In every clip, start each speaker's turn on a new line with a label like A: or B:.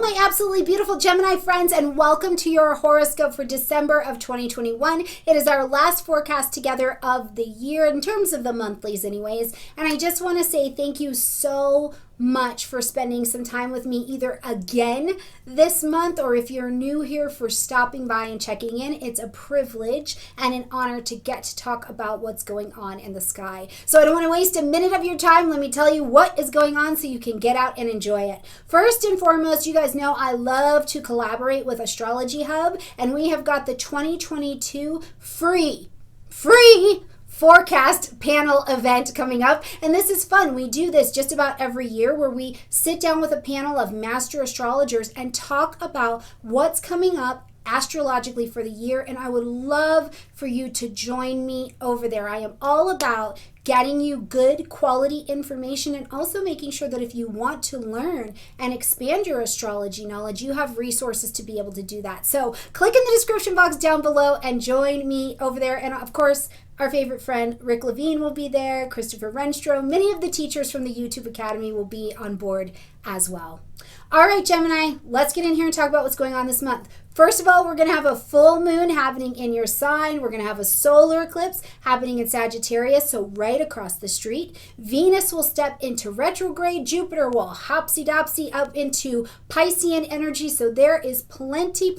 A: my absolutely beautiful Gemini friends, and welcome to your horoscope for December of 2021. It is our last forecast together of the year, in terms of the monthlies anyways, and I just want to say thank you so much for spending some time with me either again this month, or if you're new here, for stopping by and checking in. It's a privilege and an honor to get to talk about what's going on in the sky. So I don't want to waste a minute of your time. Let me tell you what is going on so you can get out and enjoy it. First and foremost, you guys know I love to collaborate with Astrology Hub, and we have got the 2022 free forecast panel event coming up, and this is fun. We do this just about every year, where we sit down with a panel of master astrologers and talk about what's coming up astrologically for the year, and I would love for you to join me over there. I am all about getting you good quality information, and also making sure that if you want to learn and expand your astrology knowledge, you have resources to be able to do that. So click in the description box down below and join me over there. And of course, our favorite friend Rick Levine will be there, Christopher Renstrom, many of the teachers from the YouTube Academy will be on board as well. All right, Gemini, let's get in here and talk about what's going on this month. First of all, we're going to have a full moon happening in your sign. We're going to have a solar eclipse happening in Sagittarius, so right across the street. Venus will step into retrograde. Jupiter will hopsy-dopsy up into Piscean energy, so there is plenty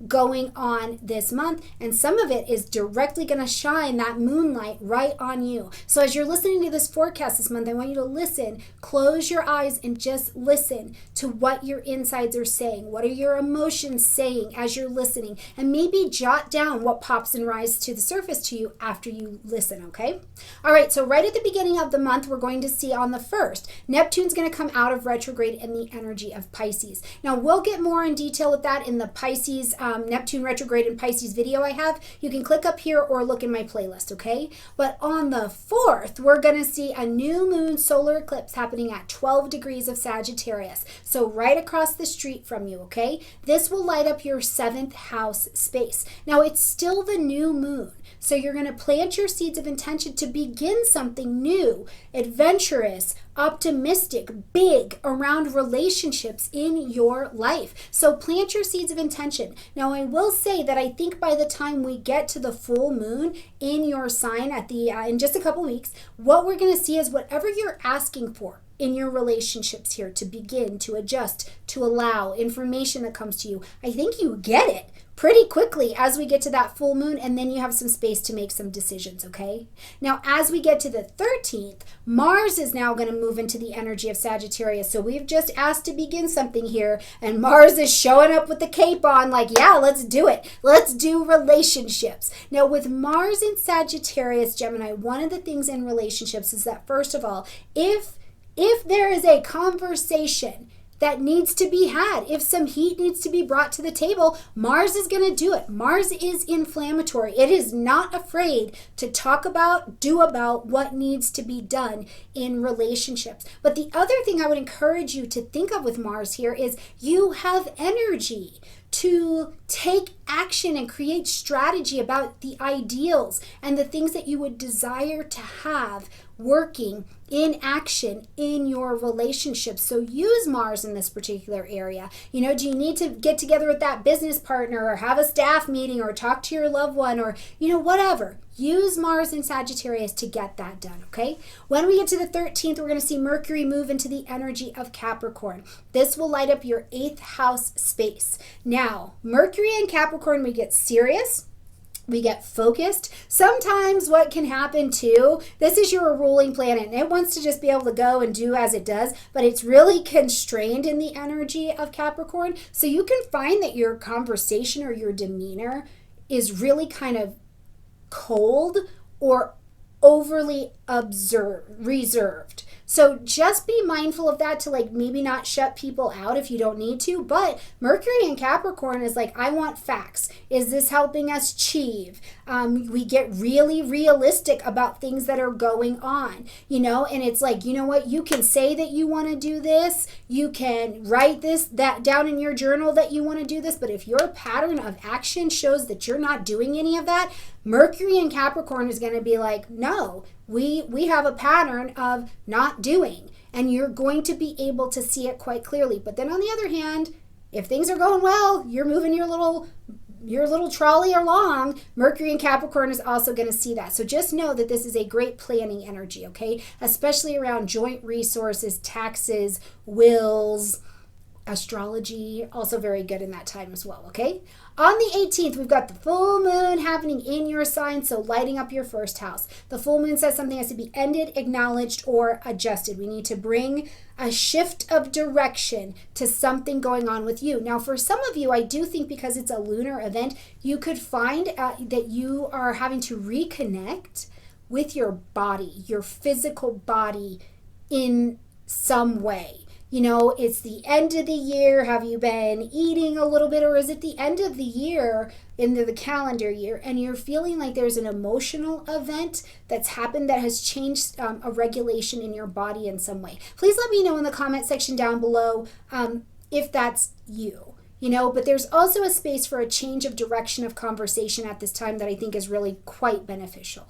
A: going on this month, and some of it is directly going to shine that moonlight right on you. So as you're listening to this forecast this month, I want you to listen, close your eyes, and just listen to what your insides are saying. What are your emotions saying as you're listening? And maybe jot down what pops and rises to the surface to you after you listen, okay? All right, so right at the beginning of the month, we're going to see on the 1st, Neptune's going to come out of retrograde in the energy of Pisces. Now, we'll get more in detail with that in the Pisces, Neptune retrograde and Pisces video I have. You can click up here or look in my playlist, okay? But on the 4th, we're going to see a new moon solar eclipse happening at 12 degrees of Sagittarius. So right across the street from you, okay? This will light up your 7th house space. Now, it's still the new moon, so you're going to plant your seeds of intention to begin something new, adventurous, optimistic, big around relationships in your life. So plant your seeds of intention. Now, I will say that I think by the time we get to the full moon in your sign at the in just a couple weeks, what we're going to see is whatever you're asking for in your relationships here to begin, to adjust, to allow information that comes to you, I think you get it pretty quickly as we get to that full moon, and then you have some space to make some decisions, okay? Now, as we get to the 13th, Mars is now going to move into the energy of Sagittarius. So we've just asked to begin something here, and Mars is showing up with the cape on, like, yeah, let's do it. Let's do relationships. Now, with Mars in Sagittarius, Gemini, one of the things in relationships is that, first of all, if there is a conversation that needs to be had, if some heat needs to be brought to the table, Mars is going to do it. Mars is inflammatory. It is not afraid to talk about, do about what needs to be done in relationships. But the other thing I would encourage you to think of with Mars here is you have energy to take action and create strategy about the ideals and the things that you would desire to have working in action in your relationships. So use Mars in this particular area. You know, do you need to get together with that business partner, or have a staff meeting, or talk to your loved one, or, you know, whatever. Use Mars in Sagittarius to get that done, okay? When we get to the 13th, we're going to see Mercury move into the energy of Capricorn. This will light up your 8th house space. Now, Mercury and Capricorn, we get serious. We get focused. Sometimes what can happen too, this is your ruling planet, and it wants to just be able to go and do as it does, but it's really constrained in the energy of Capricorn. So you can find that your conversation or your demeanor is really kind of cold or overly reserved. So just be mindful of that, to like maybe not shut people out if you don't need to. But Mercury in Capricorn is like, I want facts. Is this helping us achieve? We get really realistic about things that are going on, you know, and it's like, you know what, you can say that you want to do this. You can write that down in your journal that you want to do this. But if your pattern of action shows that you're not doing any of that, Mercury in Capricorn is going to be like, no, we have a pattern of not doing. and you're going to be able to see it quite clearly. But then on the other hand, if things are going well, you're moving your little trolley along, Mercury in Capricorn is also going to see that. So just know that this is a great planning energy, okay? Especially around joint resources, taxes, wills, astrology, also very good in that time as well, okay? On the 18th, we've got the full moon happening in your sign, so lighting up your first house. The full moon says something has to be ended, acknowledged, or adjusted. We need to bring a shift of direction to something going on with you. Now, for some of you, I do think because it's a lunar event, you could find that you are having to reconnect with your body, your physical body in some way. You know, it's the end of the year. Have you been eating a little bit, or is it the end of the year into the calendar year and you're feeling like there's an emotional event that's happened that has changed a regulation in your body in some way? Please let me know in the comment section down below if that's you. You know, but there's also a space for a change of direction of conversation at this time that I think is really quite beneficial.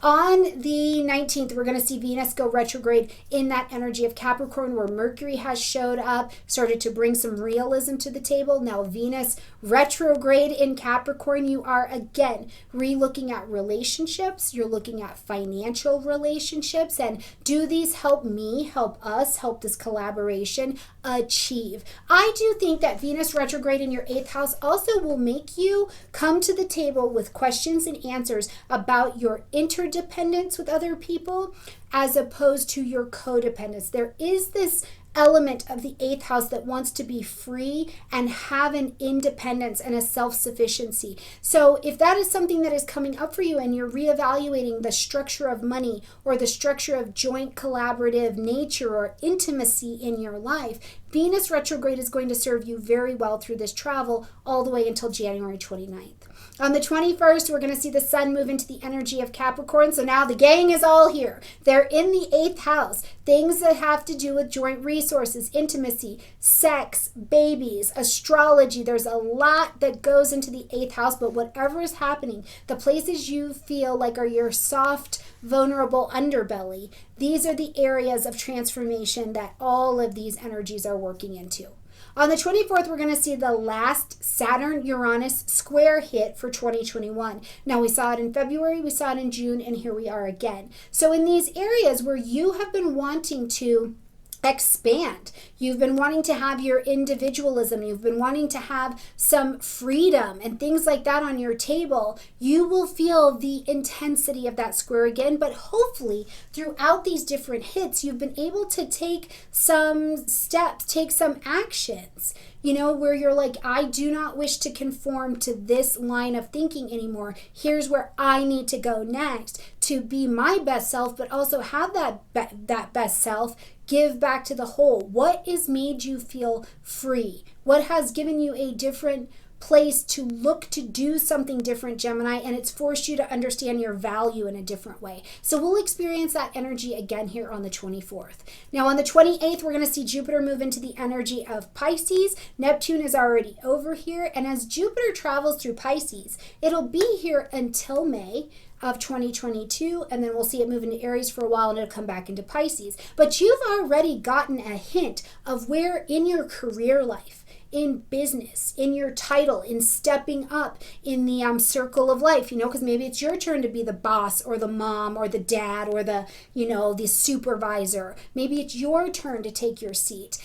A: On the 19th, we're going to see Venus go retrograde in that energy of Capricorn, where Mercury has showed up, started to bring some realism to the table. Now Venus retrograde in Capricorn, you are again re-looking at relationships. You're looking at financial relationships, and do these help me, help us, help this collaboration achieve? I do think that Venus retrograde in your 8th house also will make you come to the table with questions and answers about your interdependence with other people as opposed to your codependence. There is this element of the 8th house that wants to be free and have an independence and a self-sufficiency. So if that is something that is coming up for you and you're reevaluating the structure of money or the structure of joint collaborative nature or intimacy in your life, Venus retrograde is going to serve you very well through this travel all the way until January 29th. On the 21st, we're going to see the sun move into the energy of Capricorn. So now the gang is all here. They're in the 8th house. Things that have to do with joint resources, intimacy, sex, babies, astrology. There's a lot that goes into the 8th house, but whatever is happening, the places you feel like are your soft, vulnerable underbelly, these are the areas of transformation that all of these energies are working into. On the 24th, we're going to see the last Saturn-Uranus square hit for 2021. Now, we saw it in February, we saw it in June, and here we are again. So in these areas where you have been wanting to expand, you've been wanting to have your individualism, you've been wanting to have some freedom and things like that on your table, you will feel the intensity of that square again. But hopefully throughout these different hits, you've been able to take some steps, take some actions, you know, where you're like, I do not wish to conform to this line of thinking anymore. Here's where I need to go next to be my best self, but also have that best self give back to the whole. What has made you feel free? What has given you a different place to look to do something different, Gemini, and it's forced you to understand your value in a different way. So we'll experience that energy again here on the 24th. Now on the 28th, we're going to see Jupiter move into the energy of Pisces. Neptune is already over here, and as Jupiter travels through Pisces, it'll be here until May of 2022, and then we'll see it move into Aries for a while and it'll come back into Pisces. But you've already gotten a hint of where in your career life, in business, in your title, in stepping up in the circle of life, you know, because maybe it's your turn to be the boss or the mom or the dad or the, you know, the supervisor. Maybe it's your turn to take your seat.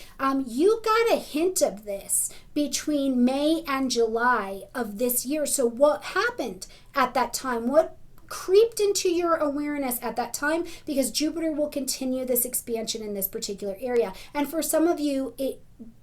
A: You got a hint of this between May and July of this year. So what happened at that time? What creeped into your awareness at that time? Because Jupiter will continue this expansion in this particular area. And for some of you, it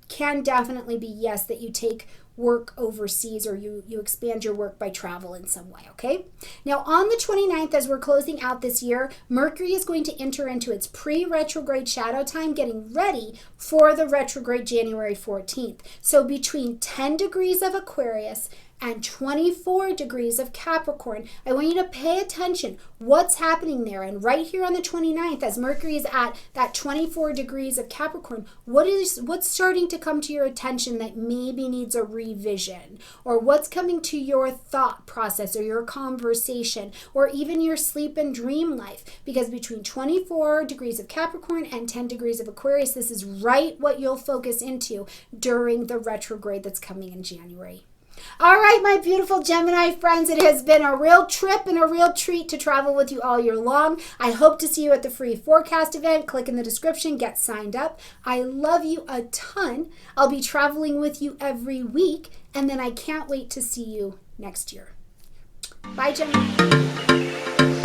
A: can definitely be, yes, that you take work overseas or you expand your work by travel in some way, okay? Now on the 29th, as we're closing out this year, Mercury is going to enter into its pre-retrograde shadow time, getting ready for the retrograde January 14th. So between 10 degrees of Aquarius and 24 degrees of Capricorn. I want you to pay attention. What's happening there? And right here on the 29th, as Mercury is at that 24 degrees of Capricorn, what's starting to come to your attention that maybe needs a revision? Or what's coming to your thought process or your conversation or even your sleep and dream life? Because between 24 degrees of Capricorn and 10 degrees of Aquarius, this is right what you'll focus into during the retrograde that's coming in January. All right, my beautiful Gemini friends, it has been a real trip and a real treat to travel with you all year long. I hope to see you at the free forecast event. Click in the description, get signed up. I love you a ton. I'll be traveling with you every week, and then I can't wait to see you next year. Bye, Gemini.